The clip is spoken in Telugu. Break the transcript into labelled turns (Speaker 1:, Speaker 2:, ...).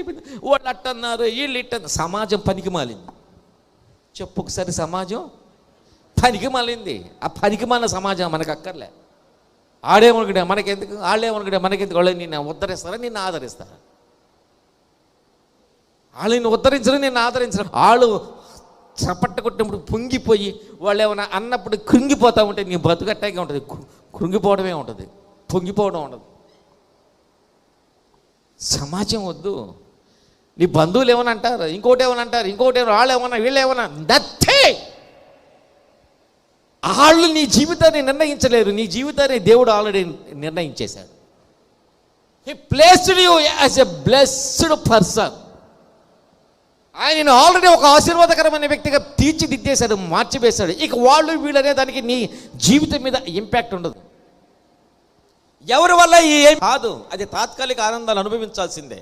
Speaker 1: అయిపోయింది. వాళ్ళు అట్టన్నారు, వీళ్ళు ఇట్టన్నారు. సమాజం పనికి మాలింది. చెప్పు ఒకసారి, సమాజం పనికి మాలింది. ఆ పనికి మాలిన సమాజం మనకు అక్కర్లే. ఆడేమనుకుంటే మనకెందుకు, వాళ్ళేమనుకుంటే మనకెందుకు. వాళ్ళు నిన్ను ఉద్ధరిస్తారా, నిన్ను ఆదరిస్తారా? వాళ్ళు నిన్ను ఉద్ధరించడం, నిన్ను ఆదరించడం. వాళ్ళు చప్పట్ట కొట్టినప్పుడు పొంగిపోయి వాళ్ళు ఏమైనా అన్నప్పుడు కృంగిపోతూ ఉంటే నీ బతుకట్టాగే ఉంటుంది. కృంగిపోవడమే ఉంటుంది, పొంగిపోవడం ఉండదు. సమాజం వద్దు. నీ బంధువులు ఏమని అంటారు, ఇంకోటి ఏమని అంటారు, ఇంకోటి ఏమన్నా, వాళ్ళు ఏమన్నా, వీళ్ళు ఏమన్నా, నథింగ్. వాళ్ళు నీ జీవితాన్ని నిర్ణయించలేరు. నీ జీవితాన్ని దేవుడు ఆల్రెడీ నిర్ణయించేశాడు. He placed you as a blessed person. ఆయన ఆల్రెడీ ఒక ఆశీర్వాదకరమైన వ్యక్తిగా తీర్చిదిద్దేశాడు, మార్చివేశాడు. ఇక వాళ్ళు వీళ్ళనే దానికి నీ జీవితం మీద ఇంపాక్ట్ ఉండదు. ఎవరి వల్ల ఏం కాదు, అది తాత్కాలిక ఆనందాలు అనుభవించాల్సిందే.